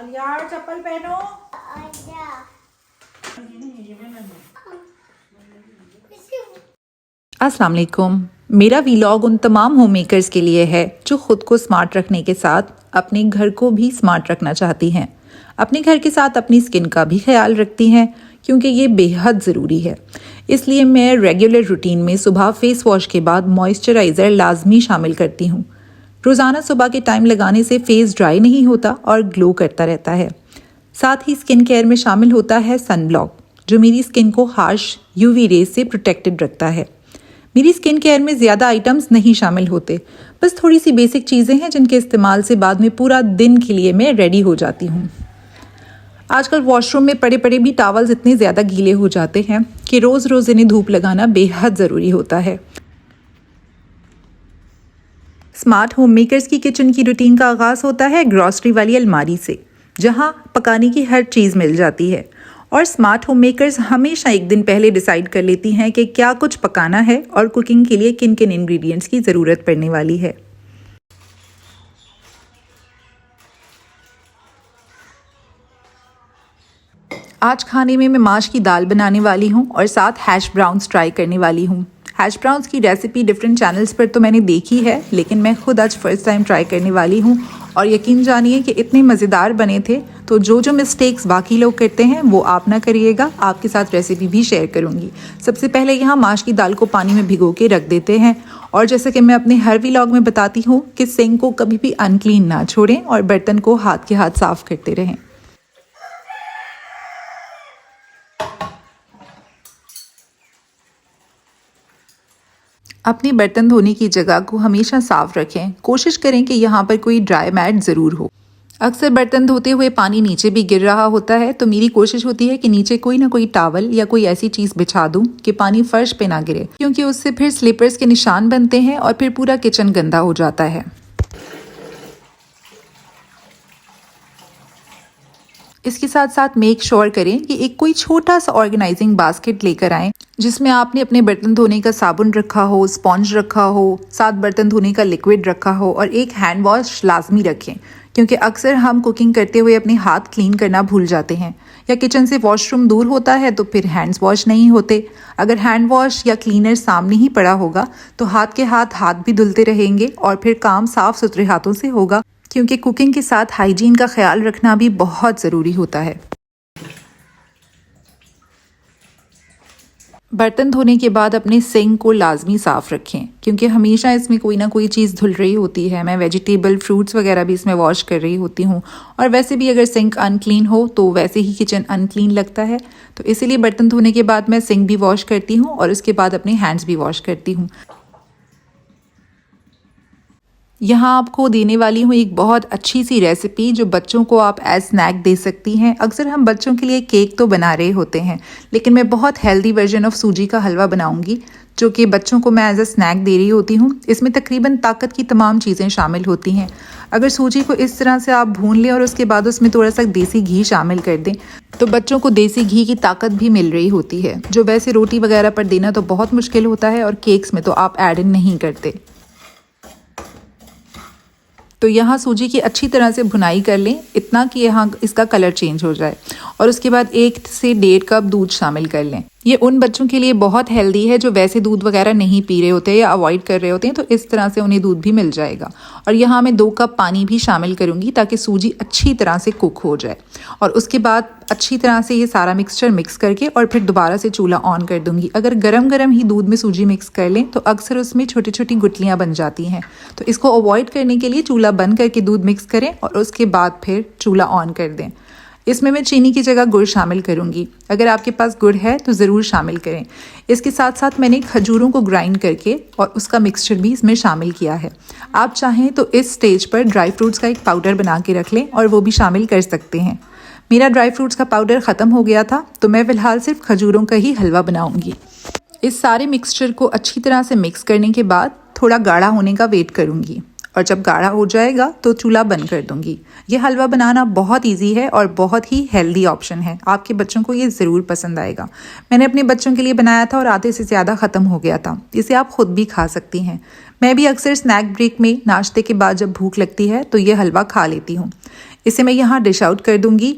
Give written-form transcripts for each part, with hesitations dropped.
यार चप्पल पहनो। अस्सलाम वालेकुम। मेरा वीलॉग उन तमाम होम मेकर्स के लिए है जो ख़ुद को स्मार्ट रखने के साथ अपने घर को भी स्मार्ट रखना चाहती हैं। अपने घर के साथ अपनी स्किन का भी ख्याल रखती हैं क्योंकि ये बेहद ज़रूरी है। इसलिए मैं रेगुलर रूटीन में सुबह फेस वॉश के बाद मॉइस्चराइज़र लाजमी शामिल करती हूँ। रोज़ाना सुबह के टाइम लगाने से फेस ड्राई नहीं होता और ग्लो करता रहता है। साथ ही स्किन केयर में शामिल होता है सन ब्लॉक, जो मेरी स्किन को हार्श यूवी रेज से प्रोटेक्टेड रखता है। मेरी स्किन केयर में ज़्यादा आइटम्स नहीं शामिल होते, बस थोड़ी सी बेसिक चीज़ें हैं जिनके इस्तेमाल से बाद में पूरा दिन के लिए मैं रेडी हो जाती हूँ। आजकल वॉशरूम में पड़े पड़े भी टॉवल्स इतने ज़्यादा गीले हो जाते हैं कि रोज़ रोज़ इन्हें धूप लगाना बेहद ज़रूरी होता है। स्मार्ट होम मेकर्स की किचन की रूटीन का आगाज़ होता है ग्रॉसरी वाली अलमारी से, जहाँ पकाने की हर चीज़ मिल जाती है। और स्मार्ट होम मेकर्स हमेशा एक दिन पहले डिसाइड कर लेती हैं कि क्या कुछ पकाना है और कुकिंग के लिए किन किन इंग्रेडिएंट्स की ज़रूरत पड़ने वाली है। आज खाने में मैं माश की दाल बनाने वाली हूँ और साथ हैश ब्राउन्स ट्राई करने वाली हूँ। हैश ब्राउन्स की रेसिपी डिफरेंट चैनल्स पर तो मैंने देखी है, लेकिन मैं खुद आज फर्स्ट टाइम ट्राई करने वाली हूँ और यकीन जानिए कि इतने मज़ेदार बने थे। तो जो मिस्टेक्स बाकी लोग करते हैं वो आप ना करिएगा। आपके साथ रेसिपी भी शेयर करूँगी। सबसे पहले यहाँ माश की दाल को पानी में भिगो के रख देते हैं और जैसे कि मैं अपने हर व्लॉग में बताती हूँ कि सिंक को कभी भी अनक्लीन ना छोड़ें और बर्तन को हाथ के हाथ साफ़ करते रहें। अपनी बर्तन धोने की जगह को हमेशा साफ रखें। कोशिश करें कि यहाँ पर कोई ड्राई मैट ज़रूर हो। अक्सर बर्तन धोते हुए पानी नीचे भी गिर रहा होता है, तो मेरी कोशिश होती है कि नीचे कोई ना कोई टॉवल या कोई ऐसी चीज़ बिछा दूं कि पानी फर्श पे ना गिरे, क्योंकि उससे फिर स्लिपर्स के निशान बनते हैं और फिर पूरा किचन गंदा हो जाता है। इसके साथ साथ मेक श्योर करें कि एक कोई छोटा सा ऑर्गेनाइजिंग बास्केट लेकर आएं जिसमें आपने अपने बर्तन धोने का साबुन रखा हो, स्पॉन्ज रखा हो, साथ बर्तन धोने का लिक्विड रखा हो और एक हैंड वॉश लाजमी रखें, क्योंकि अक्सर हम कुकिंग करते हुए अपने हाथ क्लीन करना भूल जाते हैं या किचन से वॉशरूम दूर होता है तो फिर हैंड्स वॉश नहीं होते। अगर हैंड वॉश या क्लीनर सामने ही पड़ा होगा तो हाथ के हाथ भी धुलते रहेंगे और फिर काम साफ सुथरे हाथों से होगा, क्योंकि कुकिंग के साथ हाइजीन का ख्याल रखना भी बहुत ज़रूरी होता है। बर्तन धोने के बाद अपने सिंक को लाजमी साफ़ रखें, क्योंकि हमेशा इसमें कोई ना कोई चीज़ धुल रही होती है। मैं वेजिटेबल फ्रूट्स वगैरह भी इसमें वॉश कर रही होती हूँ और वैसे भी अगर सिंक अनक्लीन हो तो वैसे ही किचन अनक्लीन लगता है। तो इसीलिए बर्तन धोने के बाद मैं सिंक भी वॉश करती हूँ और उसके बाद अपने हैंड्स भी वॉश करती हूँ। यहाँ आपको देने वाली हूँ एक बहुत अच्छी सी रेसिपी जो बच्चों को आप एज स्नैक दे सकती हैं। अक्सर हम बच्चों के लिए केक तो बना रहे होते हैं, लेकिन मैं बहुत हेल्दी वर्जन ऑफ सूजी का हलवा बनाऊंगी जो कि बच्चों को मैं एज अ स्नैक दे रही होती हूँ। इसमें तकरीबन ताकत की तमाम चीज़ें शामिल होती हैं। अगर सूजी को इस तरह से आप भून लें और उसके बाद उसमें थोड़ा सा देसी घी शामिल कर दें तो बच्चों को देसी घी की ताकत भी मिल रही होती है, जो वैसे रोटी वगैरह पर देना तो बहुत मुश्किल होता है और केक्स में तो आप ऐड इन नहीं करते। तो यहाँ सूजी की अच्छी तरह से भुनाई कर लें, इतना कि यहाँ इसका कलर चेंज हो जाए और उसके बाद 1 से 1.5 कप दूध शामिल कर लें। ये उन बच्चों के लिए बहुत हेल्दी है जो वैसे दूध वगैरह नहीं पी रहे होते या अवॉइड कर रहे होते हैं, तो इस तरह से उन्हें दूध भी मिल जाएगा। और यहाँ मैं 2 कप पानी भी शामिल करूँगी ताकि सूजी अच्छी तरह से कुक हो जाए। और उसके बाद अच्छी तरह से ये सारा मिक्सचर मिक्स करके और फिर दोबारा से चूल्हा ऑन कर दूँगी। अगर गरम गरम ही दूध में सूजी मिक्स कर लें तो अक्सर उसमें छोटी छोटी गुठलियाँ बन जाती हैं, तो इसको अवॉइड करने के लिए चूल्हा बंद करके दूध मिक्स करें और उसके बाद फिर चूल्हा ऑन कर दें। इसमें मैं चीनी की जगह गुड़ शामिल करूंगी। अगर आपके पास गुड़ है तो ज़रूर शामिल करें। इसके साथ साथ मैंने खजूरों को ग्राइंड करके और उसका मिक्सचर भी इसमें शामिल किया है। आप चाहें तो इस स्टेज पर ड्राई फ्रूट्स का एक पाउडर बना के रख लें और वो भी शामिल कर सकते हैं। मेरा ड्राई फ्रूट्स का पाउडर ख़त्म हो गया था तो मैं फ़िलहाल सिर्फ खजूरों का ही हलवा बनाऊँगी। इस सारे मिक्सचर को अच्छी तरह से मिक्स करने के बाद थोड़ा गाढ़ा होने का वेट करूँगी और जब गाढ़ा हो जाएगा तो चूल्हा बंद कर दूंगी। ये हलवा बनाना बहुत इजी है और बहुत ही हेल्दी ऑप्शन है। आपके बच्चों को ये ज़रूर पसंद आएगा। मैंने अपने बच्चों के लिए बनाया था और आधे से ज़्यादा ख़त्म हो गया था। इसे आप खुद भी खा सकती हैं। मैं भी अक्सर स्नैक ब्रेक में नाश्ते के बाद जब भूख लगती है तो ये हलवा खा लेती हूँ। इसे मैं यहाँ डिश आउट कर दूँगी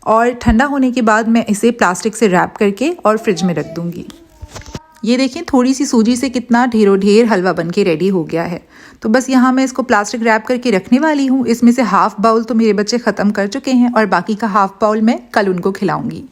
और ठंडा होने के बाद मैं इसे प्लास्टिक से रैप करके और फ्रिज में रख दूँगी। ये देखें थोड़ी सी सूजी से कितना ढेरों ढेर हलवा बन के रेडी हो गया है। तो बस यहाँ मैं इसको प्लास्टिक रैप करके रखने वाली हूँ। इसमें से हाफ बाउल तो मेरे बच्चे ख़त्म कर चुके हैं और बाकी का हाफ बाउल मैं कल उनको खिलाऊंगी।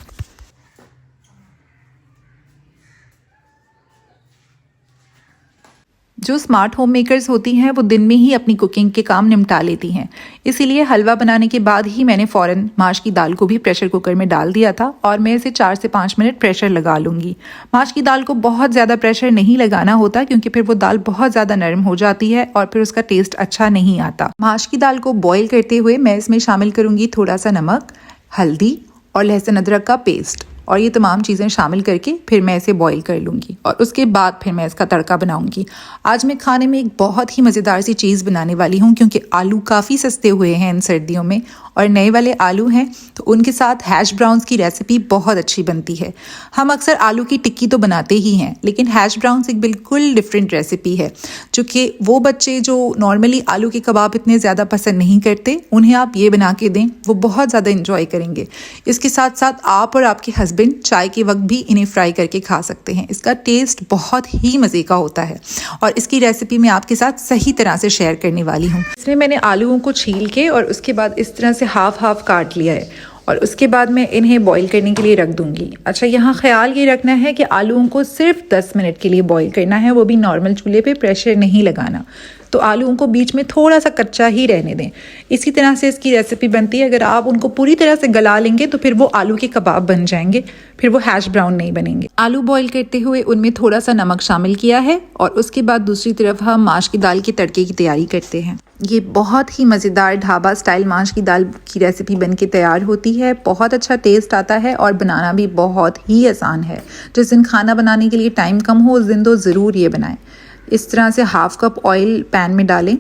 जो स्मार्ट होम मेकर्स होती हैं वो दिन में ही अपनी कुकिंग के काम निपटा लेती हैं, इसीलिए हलवा बनाने के बाद ही मैंने फ़ौरन माश की दाल को भी प्रेशर कुकर में डाल दिया था और मैं इसे 4 से 5 मिनट प्रेशर लगा लूँगी। माश की दाल को बहुत ज़्यादा प्रेशर नहीं लगाना होता क्योंकि फिर वो दाल बहुत ज़्यादा नरम हो जाती है और फिर उसका टेस्ट अच्छा नहीं आता। माश की दाल को बॉयल करते हुए मैं इसमें शामिल करूँगी थोड़ा सा नमक, हल्दी और लहसुन अदरक का पेस्ट और ये तमाम चीज़ें शामिल करके फिर मैं इसे बॉईल कर लूँगी और उसके बाद फिर मैं इसका तड़का बनाऊँगी। आज मैं खाने में एक बहुत ही मज़ेदार सी चीज़ बनाने वाली हूँ क्योंकि आलू काफ़ी सस्ते हुए हैं इन सर्दियों में और नए वाले आलू हैं तो उनके साथ हैश ब्राउन्स की रेसिपी बहुत अच्छी बनती है। हम अक्सर आलू की टिक्की तो बनाते ही हैं लेकिन हैश ब्राउन्स एक बिल्कुल डिफरेंट रेसिपी है जो कि वो बच्चे जो नॉर्मली आलू के कबाब इतने ज़्यादा पसंद नहीं करते उन्हें आप ये बना के दें, वो बहुत ज़्यादा इंजॉय करेंगे। इसके साथ साथ आप और आपके हस्बैंड चाय के वक्त भी इन्हें फ्राई करके खा सकते हैं। इसका टेस्ट बहुत ही मज़े का होता है और इसकी रेसिपी मैं आपके साथ सही तरह से शेयर करने वाली हूँ। इसमें मैंने आलूओं को छील के और उसके बाद इस तरह से हाफ हाफ काट लिया है और उसके बाद मैं इन्हें बॉईल करने के लिए रख दूंगी। अच्छा, यहाँ ख्याल ये रखना है कि आलूओं को सिर्फ 10 मिनट के लिए बॉईल करना है, वो भी नॉर्मल चूल्हे पे, प्रेशर नहीं लगाना। तो आलूओं को बीच में थोड़ा सा कच्चा ही रहने दें। इसी तरह से इसकी रेसिपी बनती है। अगर आप उनको पूरी तरह से गला लेंगे तो फिर वो आलू के कबाब बन जाएंगे, फिर वो हैश ब्राउन नहीं बनेंगे। आलू बॉईल करते हुए उनमें थोड़ा सा नमक शामिल किया है और उसके बाद दूसरी तरफ हम माश की दाल के तड़के की तैयारी करते हैं। ये बहुत ही मज़ेदार ढाबा स्टाइल माश की दाल की रेसिपी बनके तैयार होती है। बहुत अच्छा टेस्ट आता है और बनाना भी बहुत ही आसान है। जिस दिन खाना बनाने के लिए टाइम कम हो उस दिन तो ज़रूर ये बनाएं। इस तरह से हाफ कप ऑयल पैन में डालें,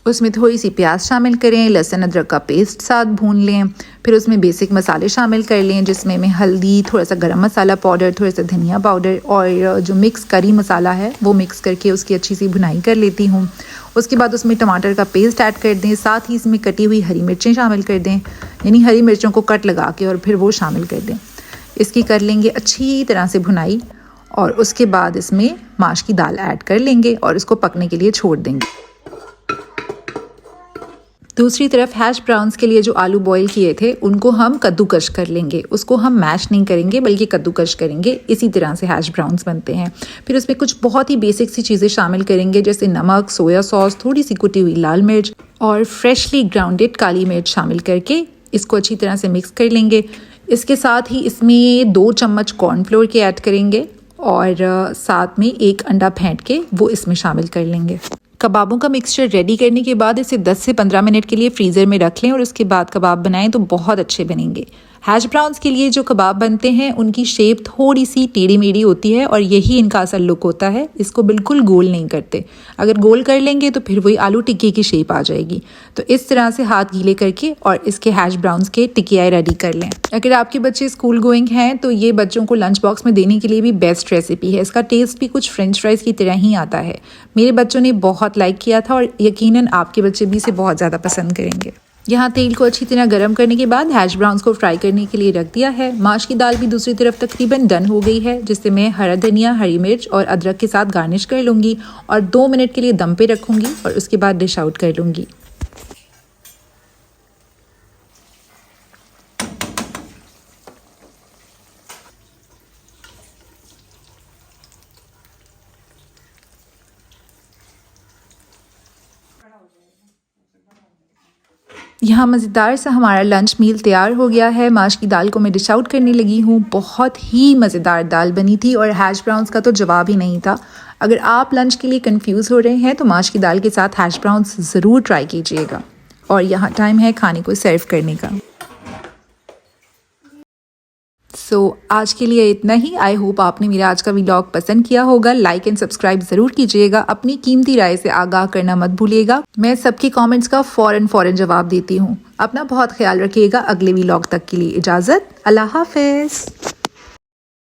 उसमें थोड़ी सी प्याज शामिल करें, लहसुन अदरक का पेस्ट साथ भून लें, फिर उसमें बेसिक मसाले शामिल कर लें जिसमें मैं हल्दी, थोड़ा सा गरम मसाला पाउडर, थोड़ा सा धनिया पाउडर और जो मिक्स करी मसाला है वो मिक्स करके उसकी अच्छी सी भुनाई कर लेती हूँ। उसके बाद उसमें टमाटर का पेस्ट ऐड कर दें, साथ ही इसमें कटी हुई हरी मिर्चें शामिल कर दें, यानी हरी मिर्चों को कट लगा के और फिर वो शामिल कर दें। इसकी कर लेंगे अच्छी तरह से भुनाई और उसके बाद इसमें माश की दाल ऐड कर लेंगे और इसको पकने के लिए छोड़ देंगे। दूसरी तरफ हैश ब्राउन्स के लिए जो आलू बॉईल किए थे उनको हम कद्दूकश कर लेंगे। उसको हम मैश नहीं करेंगे बल्कि कद्दूकश करेंगे। इसी तरह से हैश ब्राउन्स बनते हैं। फिर उसमें कुछ बहुत ही बेसिक सी चीज़ें शामिल करेंगे जैसे नमक, सोया सॉस, थोड़ी सी कुटी हुई लाल मिर्च और फ्रेशली ग्राउंडेड काली मिर्च शामिल करके इसको अच्छी तरह से मिक्स कर लेंगे। इसके साथ ही इसमें 2 चम्मच कॉर्नफ्लोर के ऐड करेंगे और साथ में 1 अंडा फेंट के वो इसमें शामिल कर लेंगे। कबाबों का मिक्सचर रेडी करने के बाद इसे 10 से 15 मिनट के लिए फ्रीज़र में रख लें और उसके बाद कबाब बनाएं तो बहुत अच्छे बनेंगे। हैश ब्राउन्स के लिए जो कबाब बनते हैं उनकी शेप थोड़ी सी टेढ़ी मेढ़ी होती है और यही इनका असल लुक होता है। इसको बिल्कुल गोल नहीं करते, अगर गोल कर लेंगे तो फिर वही आलू टिक्की की शेप आ जाएगी। तो इस तरह से हाथ गीले करके और इसके हैश ब्राउन्स के टिकियाए रेडी कर लें। अगर आपके बच्चे स्कूल गोइंग हैं तो ये बच्चों को लंच बॉक्स में देने के लिए भी बेस्ट रेसिपी है। इसका टेस्ट भी कुछ फ्रेंच फ्राइज़ की तरह ही आता है। मेरे बच्चों ने बहुत लाइक किया था और यकीनन आपके बच्चे भी इसे बहुत ज़्यादा पसंद करेंगे। यहाँ तेल को अच्छी तरह गर्म करने के बाद हैश ब्राउन्स को फ्राई करने के लिए रख दिया है। माश की दाल भी दूसरी तरफ तकरीबन डन हो गई है, जिससे मैं हरा धनिया, हरी मिर्च और अदरक के साथ गार्निश कर लूँगी और 2 मिनट के लिए दम पे रखूँगी और उसके बाद डिश आउट कर लूँगी। यहाँ मज़ेदार सा हमारा लंच मील तैयार हो गया है। माश की दाल को मैं डिश आउट करने लगी हूँ। बहुत ही मज़ेदार दाल बनी थी और हैश ब्राउन्स का तो जवाब ही नहीं था। अगर आप लंच के लिए कंफ्यूज हो रहे हैं तो माश की दाल के साथ हैश ब्राउन्स ज़रूर ट्राई कीजिएगा। और यहाँ टाइम है खाने को सर्व करने का। आज के लिए इतना ही। आई होप आपने मेरा आज का व्लॉग पसंद किया होगा। लाइक एंड सब्सक्राइब ज़रूर कीजिएगा। अपनी कीमती राय से आगाह करना मत भूलिएगा। मैं सबके कमेंट्स का फ़ौरन जवाब देती हूँ। अपना बहुत ख्याल रखिएगा। अगले व्लॉग तक के लिए इजाज़त। अल्लाह हाफ़िज़।